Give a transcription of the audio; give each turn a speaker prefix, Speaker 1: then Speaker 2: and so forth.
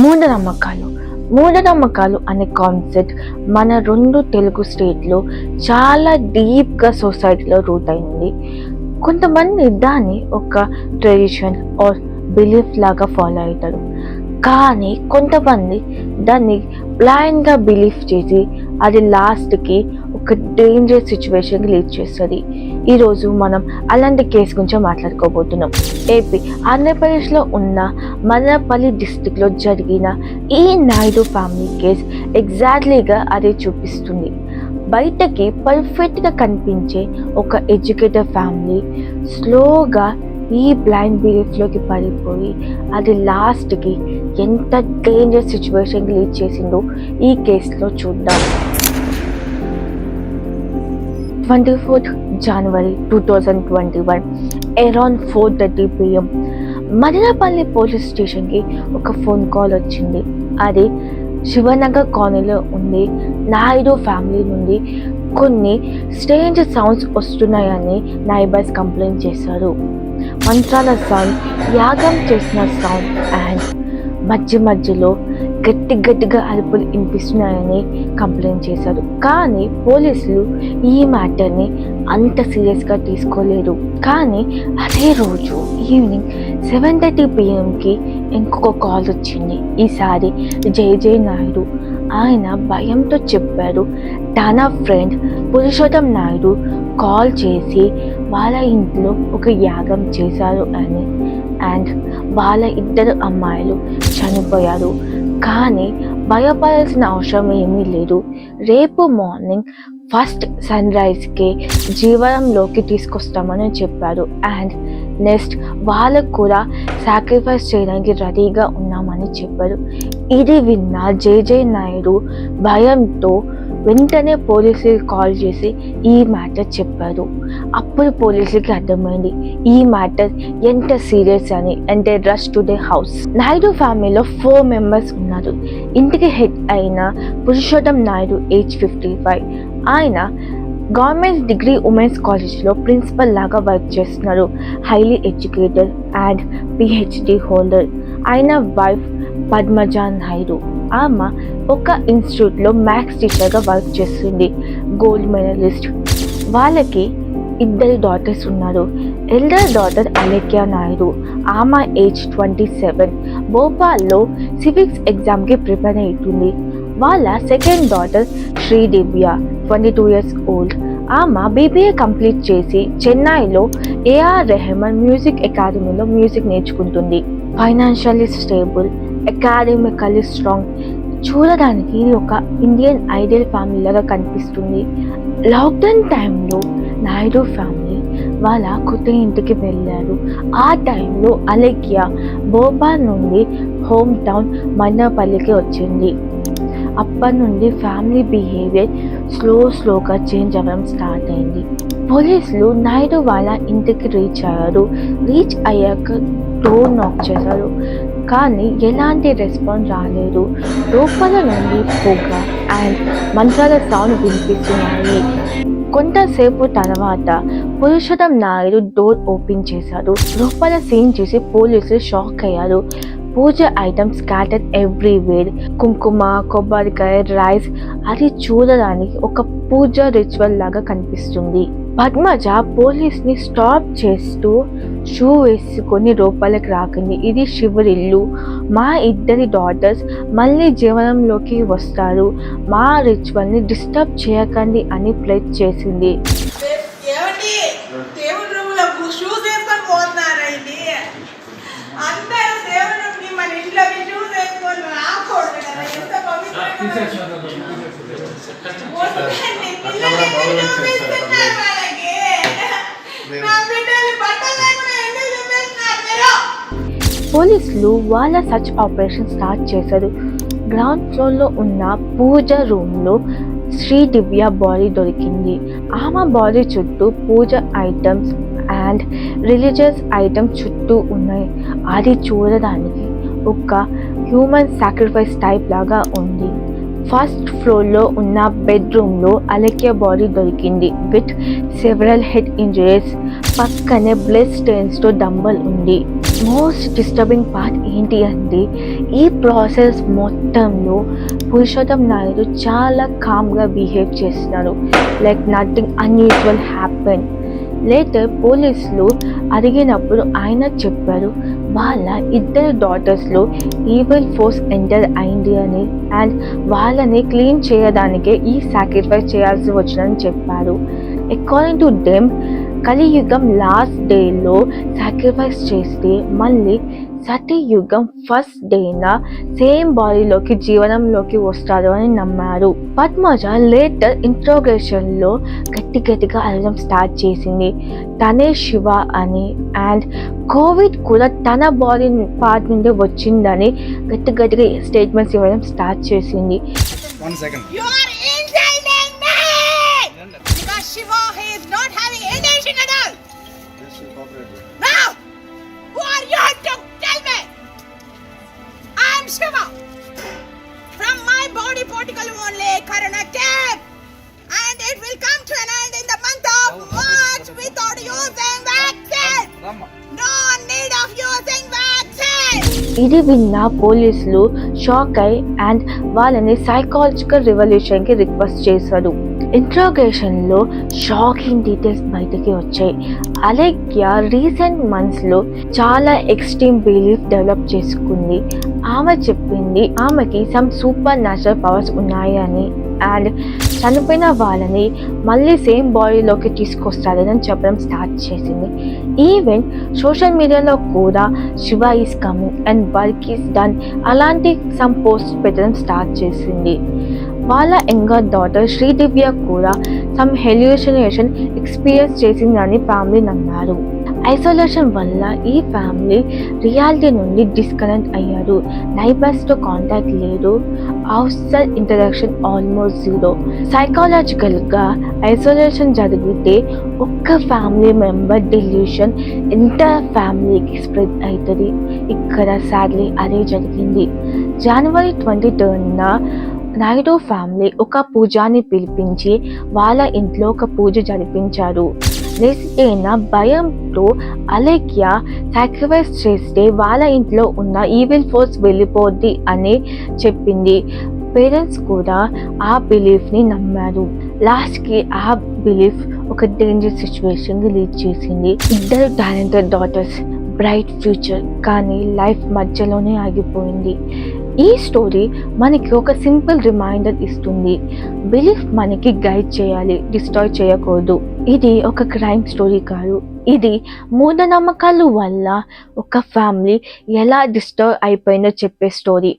Speaker 1: మూఢనమ్మకాలు మూఢనమ్మకాలు అనే కాన్సెప్ట్ మన 2 తెలుగు స్టేట్లో చాలా డీప్గా సొసైటీలో రూట్ అయింది. కొంతమంది దాన్ని ఒక ట్రెడిషన్ ఆర్ బిలీఫ్ లాగా ఫాలో అవుతారు, కానీ కొంతమంది దాన్ని బ్లైండ్గా బిలీఫ్ చేసి అది లాస్ట్కి ఒక డేంజరస్ సిచ్యువేషన్కి లీడ్ చేస్తుంది. ఈరోజు మనం అలాంటి కేసు గురించి మాట్లాడుకోబోతున్నాం. ఏపీ ఆంధ్రప్రదేశ్లో ఉన్న మదనపల్లి డిస్టిక్లో జరిగిన ఈ నాయుడు ఫ్యామిలీ కేసు ఎగ్జాక్ట్లీగా అదే చూపిస్తుంది. బయటకి పర్ఫెక్ట్గా కనిపించే ఒక ఎడ్యుకేటెడ్ ఫ్యామిలీ స్లోగా ఈ బ్లైండ్ బిలీఫ్లోకి పడిపోయి అది లాస్ట్కి ఎంత డేంజరస్ సిచ్యువేషన్కి లీడ్ చేసిందో ఈ కేసులో చూద్దాం. 24th January 2021 around 4:30 PM Madanapalle police స్టేషన్కి ఒక ఫోన్ కాల్ వచ్చింది. అది శివనగర్ కాలనీలో ఉంది నాయుడు ఫ్యామిలీ నుండి కొన్ని స్ట్రేంజ్ సౌండ్స్ వస్తున్నాయని నైబర్స్ కంప్లైంట్ చేశారు. మంత్రాల సౌండ్, యాగం చేసిన సౌండ్ అండ్ మధ్యలో గట్టిగా అరుపులు వినిపిస్తున్నాయని కంప్లైంట్ చేశారు. కానీ పోలీసులు ఈ మ్యాటర్ని అంత సీరియస్గా తీసుకోలేదు. కానీ అదే రోజు ఈవినింగ్ 7:30 PMకి ఇంకొక కాల్ వచ్చింది. ఈసారి జై నాయుడు ఆయన భయంతో చెప్పారు తన ఫ్రెండ్ పురుషోత్తం నాయుడు కాల్ చేసి వాళ్ళ ఇంట్లో ఒక యాగం చేశారు అని అండ్ వాళ్ళ 2 అమ్మాయిలు చనిపోయారు. కానీ భయపడాల్సిన అవసరం ఏమీ లేదు. రేపు మార్నింగ్ ఫస్ట్ సన్ రైజ్కి జీవనంలోకి తీసుకొస్తామని చెప్పారు. అండ్ నెక్స్ట్ వాళ్ళకు కూడా సాక్రిఫైస్ చేయడానికి రెడీగా ఉన్నామని చెప్పారు. ఇది విన్న జై నాయుడు భయంతో వెంటనే పోలీసులకు కాల్ చేసి ఈ మ్యాటర్ చెప్పారు. అప్పుడు పోలీసులకి అర్థమైంది ఈ మ్యాటర్ ఎంత సీరియస్ అని. అంటే rush to the house. Naidu ఫ్యామిలీలో 4 members ఉన్నారు. ఇంటికి హెడ్ అయిన పురుషోత్తం నాయుడు ఏజ్ 55. ఆయన గవర్నమెంట్ డిగ్రీ ఉమెన్స్ కాలేజ్లో ప్రిన్సిపల్ లాగా వర్క్ చేస్తున్నారు. Highly educated and PhD holder. ఆయన వైఫ్ పద్మజా నాయుడు. ఆమె ఒక ఇన్స్టిట్యూట్లో మ్యాథ్స్ టీచర్గా వర్క్ చేస్తుంది, గోల్డ్ మెడలిస్ట్. వాళ్ళకి 2 daughters ఉన్నారు. ఎల్డర్ డాటర్ అలేఖ్య నాయుడు, ఆమె ఏజ్ 27, భోపాల్లో సివిక్స్ ఎగ్జామ్కి ప్రిపేర్ అవుతుంది. వాళ్ళ second daughter Sridivya 22 years old. ఆమె BBA కంప్లీట్ చేసి చెన్నైలో AR రెహమాన్ మ్యూజిక్ అకాడమీలో మ్యూజిక్ నేర్చుకుంటుంది. Financially stable, academically strong. చూడడానికి ఇది ఒక ఇండియన్ ఐడియల్ ఫ్యామిలీ లాగా కనిపిస్తుంది. లాక్డౌన్ టైంలో నాయుడు ఫ్యామిలీ వాళ్ళ కొత్త ఇంటికి వెళ్ళారు. ఆ టైంలో అలేఖ్య భోపాల్ నుండి హోమ్ టౌన్ మదనపల్లికి వచ్చింది. అప్పటి నుండి ఫ్యామిలీ బిహేవియర్ స్లోగా చేంజ్ అవ్వడం స్టార్ట్ అయింది. పోలీసులు నాయుడు వాళ్ళ ఇంటికి రీచ్ అయ్యారు. రీచ్ అయ్యాక డోర్ నాక్ చేశారు, కానీ ఎలాంటి రెస్పాన్స్ రాలేదు. లోపల నుండి పొగ అండ్ మంత్రాల సౌండ్ వినిపిస్తున్నాయి. కొంతసేపు తర్వాత పురుషోత్తం నాయుడు డోర్ ఓపెన్ చేశారు. లోపల సీన్ చూసి పోలీసులు షాక్ అయ్యారు. పూజ ఐటమ్స్ స్కాటర్డ్ ఎవ్రీవేర్. కుంకుమ, కొబ్బరికాయ, రైస్. అది చూడడానికి ఒక పూజ రిచువల్ లాగా కనిపిస్తుంది. పద్మజ పోలీస్ని స్టాప్ చేస్తూ షూ వేసుకొని లోపలికి రాకండి, ఇది శివరిల్లు, మా 2 daughters మళ్ళీ జీవనంలోకి వస్తారు, మా రిచువల్ని డిస్టర్బ్ చేయకండి అని ప్లెడ్జ్ చేసింది. పోలీసులు వాళ్ళ సర్చ్ ఆపరేషన్ స్టార్ట్ చేశారు. గ్రౌండ్ ఫ్లోర్లో ఉన్న పూజ రూమ్లో శ్రీదివ్య బాడీ దొరికింది. ఆమె బాడీ చుట్టూ పూజ ఐటమ్స్ అండ్ రిలీజియస్ ఐటమ్స్ చుట్టూ ఉన్నాయి. అది చూడడానికి ఒక హ్యూమన్ సాక్రిఫైస్ టైప్ లాగా ఉంది. ఫస్ట్ ఫ్లోర్లో ఉన్న బెడ్రూమ్లో అలెక్యా బాడీ దొరికింది విత్ సెవరల్ హెడ్ ఇంజరీస్. పక్కనే బ్లడ్ స్టెయిన్స్తో డంబల్ ఉంది. మోస్ట్ డిస్టర్బింగ్ పార్ట్ ఏంటి అంటే ఈ ప్రాసెస్ మొత్తంలో పురుషోత్తం నాయుడు చాలా కామ్గా బిహేవ్ చేస్తున్నారు. Like nothing unusual happen. Later పోలీసులు అడిగినప్పుడు ఆయన చెప్పారు వాళ్ళ ఇద్దరు డాటర్స్లో ఈవిల్ ఫోర్స్ ఎంటర్ అయింది అని అండ్ వాళ్ళని క్లీన్ చేయడానికే ఈ సాక్రిఫైస్ చేయాల్సి వచ్చిందని చెప్పారు. అకార్డింగ్ టు దెమ్ కలియుగం లాస్ట్ డేలో సాక్రిఫైస్ చేస్తే మళ్ళీ సతయుగం ఫస్ట్ డేన సేమ్ బాడీలోకి జీవనంలోకి వస్తారు అని నమ్మారు. పద్మజ లేటర్ ఇంట్రోగేషన్లో గట్టిగా అడగడం స్టార్ట్ చేసింది తనే శివ అని అండ్ కోవిడ్ కూడా తన బాడీ పార్ట్ నుండి వచ్చిందని గట్టిగా స్టేట్మెంట్స్ ఇవ్వడం స్టార్ట్ చేసింది.
Speaker 2: One second.
Speaker 3: You are insulting me! Because Shiva, he is not having any issue at all.
Speaker 2: Yes, you cooperate.
Speaker 3: Now, who are you to tell me? I am Shiva. From my body particle only, Karuna came. And it will come to an end in the month of March without using vaccine.
Speaker 2: Rama.
Speaker 3: No need of using vaccine.
Speaker 1: ఇది విన్న పోలీసులు shock అయి and వాళ్ళని psychological రివల్యూషన్కి request చేశారు. ఇంట్రాగేషన్లో shocking details బయటకి వచ్చాయి. Alekhya recent మంత్స్లో చాలా ఎక్స్ట్రీమ్ బిలీఫ్ డెవలప్ చేసుకుంది. ఆమె చెప్పింది ఆమెకి సమ్ సూపర్ న్యాచురల్ పవర్స్ ఉన్నాయని అండ్ చనిపోయిన వాళ్ళని మళ్ళీ సేమ్ బాడీలోకి తీసుకొస్తారని చెప్పడం స్టార్ట్ చేసింది. ఈవెన్ సోషల్ మీడియాలో కూడా Shiva is coming and work is done అలాంటి సమ్ పోస్ట్ పెట్టడం స్టార్ట్ చేసింది. వాళ్ళ యంగర్ డాటర్ శ్రీదివ్య కూడా సమ్ హెల్యూసినేషన్ ఎక్స్పీరియన్స్ చేసిందని ఫ్యామిలీ నమ్మారు. ఐసోలేషన్ వల్ల ఈ ఫ్యామిలీ రియాలిటీ నుండి డిస్కనెక్ట్ అయ్యారు. నైబర్స్తో కాంటాక్ట్ లేదు. Outside interaction almost zero. సైకాలజికల్గా ఐసోలేషన్ జరిగితే ఒక్క ఫ్యామిలీ మెంబర్ డెల్యూషన్ ఎంటైర్ ఫ్యామిలీకి స్ప్రెడ్ అవుతుంది. ఇక్కడ సాడ్లీ అదే జరిగింది. జనవరి 23న నాయుడు ఫ్యామిలీ ఒక పూజాని పిలిపించి వాళ్ళ ఇంట్లో ఒక పూజ జరిపించారు. నెక్స్ట్ డేన భయంతో అలెక్యా సాక్రిఫైస్ చేస్తే వాళ్ళ ఇంట్లో ఉన్న ఈవిల్ ఫోర్స్ వెళ్ళిపోద్ది అని చెప్పింది. పేరెంట్స్ కూడా ఆ బిలీఫ్ని నమ్మారు. లాస్ట్కి ఆ బిలీఫ్ ఒక డేంజర్ సిచ్యువేషన్కి లీడ్ చేసింది. ఇద్దరు టాలెంటెడ్ డాటర్స్, బ్రైట్ ఫ్యూచర్, కానీ లైఫ్ మధ్యలోనే ఆగిపోయింది. ఈ స్టోరీ మనకి ఒక సింపుల్ రిమైండర్ ఇస్తుంది. బిలీఫ్ మనకి గైడ్ చేయాలి, డిస్ట్రాయ్ చేయకూడదు. ఇది ఒక క్రైమ్ స్టోరీ కాదు. ఇది మూఢనమ్మకాల వల్ల ఒక ఫ్యామిలీ ఎలా డిస్టర్బ్ అయిపోయిందో చెప్పే స్టోరీ.